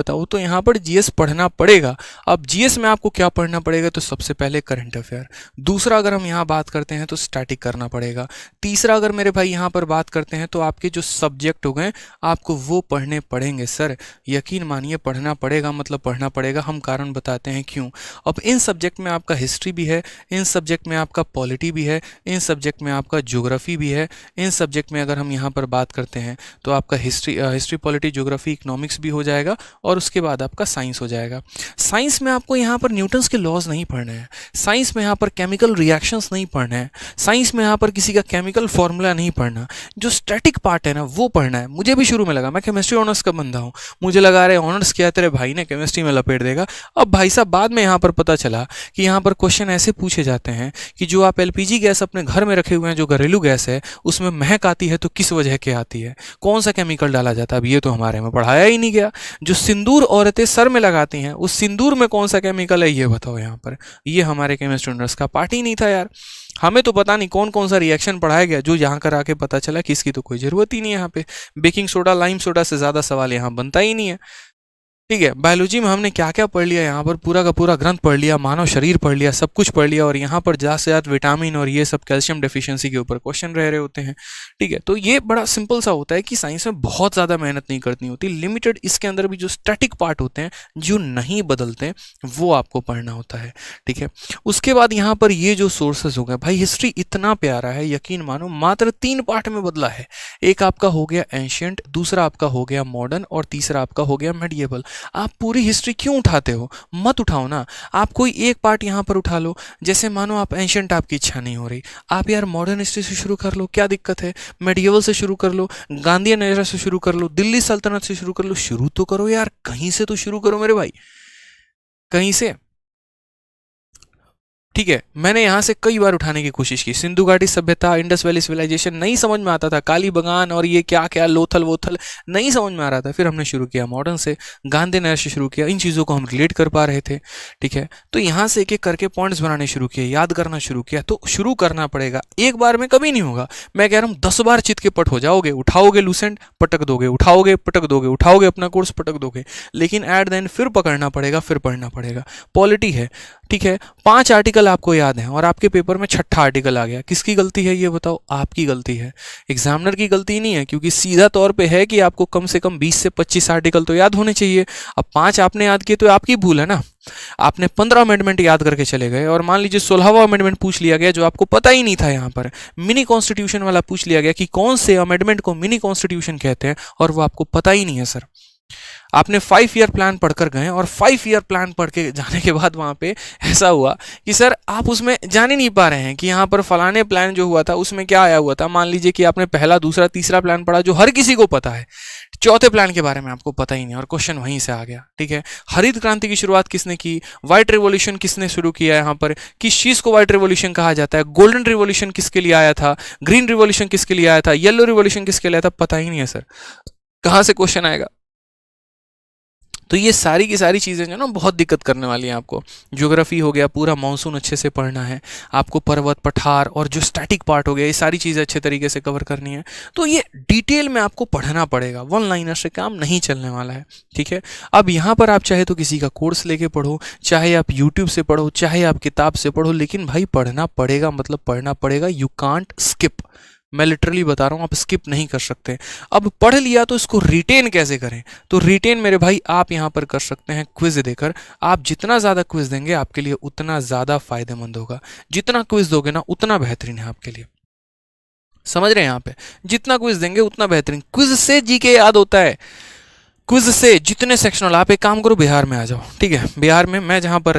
बताओ तो यहाँ पर जीएस पढ़ना पड़ेगा। अब जीएस में आपको क्या पढ़ना पड़ेगा, तो सबसे पहले करंट अफेयर, दूसरा अगर हम यहाँ बात करते हैं तो स्टैटिक करना पड़ेगा, तीसरा अगर मेरे भाई यहाँ पर बात करते हैं तो आपके जो सब्जेक्ट हो गए आपको वो पढ़ने पड़ेंगे। सर यकीन मानिए पढ़ना पड़ेगा, मतलब पढ़ना पड़ेगा। हम कारण बताते हैं क्यों। अब इन सब्जेक्ट में आपका हिस्ट्री भी है, इन सब्जेक्ट में आपका पॉलिटी भी है, इन सब्जेक्ट में आपका ज्योग्राफी भी है, इन सब्जेक्ट में अगर हम यहाँ पर बात करते हैं तो आपका हिस्ट्री पॉलिटी ज्योग्राफी इकोनॉमिक्स भी हो जाएगा और उसके बाद आपका साइंस हो जाएगा। साइंस में आपको यहाँ पर न्यूटन्स के लॉज नहीं पढ़ने हैं, साइंस में यहाँ पर केमिकल रिएक्शंस नहीं पढ़ने हैं, साइंस में यहाँ पर किसी का केमिकल फॉर्मूला नहीं पढ़ना, जो स्टैटिक पार्ट है ना वो पढ़ना है। मुझे भी शुरू में लगा, मैं केमिस्ट्री ऑनर्स का बंदा हूँ, मुझे लगा रहे ऑनर्स किया तेरे भाई ने केमिस्ट्री में लपेट देगा। अब भाई साहब बाद में यहाँ पर पता चला कि यहाँ पर क्वेश्चन ऐसे पूछे जाते हैं कि जो आप एलपीजी गैस अपने घर में रखे हुए हैं, जो घरेलू गैस है, उसमें महक आती है तो किस वजह के आती है, कौन सा केमिकल डाला जाता है, अब ये तो हमारे में पढ़ाया ही नहीं गया। जो सिंदूर औरतें सर में लगाती हैं उस सिंदूर में कौन सा केमिकल है ये बताओ यहाँ पर, ये हमारे केमिस्ट्री ऑनर्स का पार्ट ही नहीं था यार। हमें तो पता नहीं कौन कौन सा रिएक्शन पढ़ाया गया, जो यहाँ कर आके पता चला कि इसकी तो कोई ज़रूरत ही नहीं है। यहाँ पे बेकिंग सोडा लाइम सोडा से ज़्यादा सवाल यहाँ बनता ही नहीं है। ठीक है, बायोलॉजी में हमने क्या क्या पढ़ लिया, यहाँ पर पूरा का पूरा ग्रंथ पढ़ लिया, मानव शरीर पढ़ लिया, सब कुछ पढ़ लिया, और यहाँ पर ज़्यादा से ज़्यादा विटामिन और ये सब कैल्शियम डेफिशिएंसी के ऊपर क्वेश्चन रह रहे होते हैं। ठीक है, तो ये बड़ा सिंपल सा होता है कि साइंस में बहुत ज़्यादा मेहनत नहीं करनी होती, लिमिटेड इसके अंदर भी जो स्टैटिक पार्ट होते हैं जो नहीं बदलते वो आपको पढ़ना होता है। ठीक है, उसके बाद यहाँ पर ये जो सोर्सेज हो गए भाई, हिस्ट्री इतना प्यारा है यकीन मानो, मात्र 3 पार्ट में बदला है। एक आपका हो गया एंशियंट, दूसरा आपका हो गया मॉडर्न और तीसरा आपका हो गया मेडिएवल। आप पूरी हिस्ट्री क्यों उठाते हो, मत उठाओ ना, आप कोई एक पार्ट यहाँ पर उठा लो। जैसे मानो आप एंशियंट आपकी इच्छा नहीं हो रही, आप यार मॉडर्न हिस्ट्री से शुरू कर लो, क्या दिक्कत है, मेडिएवल से शुरू कर लो, गांधीयन एरा से शुरू कर लो, दिल्ली सल्तनत से शुरू कर लो, शुरू तो करो यार, कहीं से तो शुरू करो मेरे भाई, कहीं से। ठीक है, मैंने यहाँ से कई बार उठाने की कोशिश की, सिंधु घाटी सभ्यता, इंडस वैली सिविलाइजेशन नहीं समझ में आता था, काली बगान और ये क्या क्या लोथल वोथल नहीं समझ में आ रहा था। फिर हमने शुरू किया मॉडर्न से, गांधी नगर से शुरू किया, इन चीज़ों को हम रिलेट कर पा रहे थे। ठीक है, तो यहाँ से एक एक करके पॉइंट्स बनाने शुरू किए, याद करना शुरू किया। तो शुरू करना पड़ेगा, एक बार में कभी नहीं होगा। मैं कह रहा हूँ 10 बार चित के पट हो जाओगे, उठाओगे लूसेंट पटक दोगे, उठाओगे पटक दोगे, उठाओगे अपना कोर्स पटक दोगे, लेकिन एट द एंड फिर पकड़ना पड़ेगा, फिर पढ़ना पड़ेगा। पॉलिटी है, ठीक है, 5 आर्टिकल आपको याद है और आपके पेपर में 6ठा आर्टिकल आ गया, किसकी गलती है ये बताओ, आपकी गलती है, एग्जामिनर की गलती नहीं है, क्योंकि सीधा तौर पे है कि आपको कम से कम 20 से 25 आर्टिकल तो याद होने चाहिए। अब 5 आपने याद किए तो आपकी भूल है ना। आपने 15 अमेंडमेंट याद करके चले गए और मान लीजिए 16वां अमेंडमेंट पूछ लिया गया जो आपको पता ही नहीं था, यहाँ पर मिनी कॉन्स्टिट्यूशन वाला पूछ लिया गया कि कौन से अमेंडमेंट को मिनी कॉन्स्टिट्यूशन कहते हैं, और वो आपको पता ही नहीं है। सर आपने 5 ईयर प्लान पढ़कर गए और 5 ईयर प्लान पढ़ के जाने के बाद वहाँ पे ऐसा हुआ कि सर आप उसमें जान ही नहीं पा रहे हैं कि यहाँ पर फलाने प्लान जो हुआ था उसमें क्या आया हुआ था। मान लीजिए कि आपने पहला दूसरा तीसरा प्लान पढ़ा जो हर किसी को पता है, चौथे प्लान के बारे में आपको पता ही नहीं और क्वेश्चन वहीं से आ गया। ठीक है, हरित क्रांति की शुरुआत किसने की, व्हाइट रिवॉल्यूशन किसने शुरू किया, यहाँ पर किस चीज को व्हाइट रिवॉल्यूशन कहा जाता है, गोल्डन रिवॉल्यूशन किसके लिए आया था, ग्रीन रिवॉल्यूशन किसके लिए आया था, येलो रिवॉल्यूशन किसके लिए आया था, पता ही नहीं है। सर कहाँ से क्वेश्चन आएगा। तो ये सारी की सारी चीज़ें जो ना बहुत दिक्कत करने वाली हैं आपको। ज्योग्राफी हो गया, पूरा मानसून अच्छे से पढ़ना है आपको, पर्वत पठार और जो स्टैटिक पार्ट हो गया, ये सारी चीज़ें अच्छे तरीके से कवर करनी है। तो ये डिटेल में आपको पढ़ना पड़ेगा, वन लाइनर से काम नहीं चलने वाला है। ठीक है, अब यहाँ पर आप चाहे तो किसी का कोर्स लेके पढ़ो, चाहे आप यूट्यूब से पढ़ो, चाहे आप किताब से पढ़ो, लेकिन भाई पढ़ना पड़ेगा, मतलब पढ़ना पड़ेगा। यू कांट स्किप, मैं लिटरली बता रहा हूँ, आप स्किप नहीं कर सकते। अब पढ़ लिया तो इसको रिटेन कैसे करें, तो रिटेन मेरे भाई आप यहाँ पर कर सकते हैं क्विज देकर। आप जितना ज़्यादा क्विज देंगे आपके लिए उतना ज़्यादा फायदेमंद होगा, जितना क्विज दोगे ना उतना बेहतरीन है आपके लिए। समझ रहे हैं, यहाँ पे जितना क्विज देंगे उतना बेहतरीन। क्विज से जीके याद होता है, क्विज से जितने सेक्शनल। आप एक काम करो, बिहार में आ जाओ। ठीक है, बिहार में मैं जहाँ पर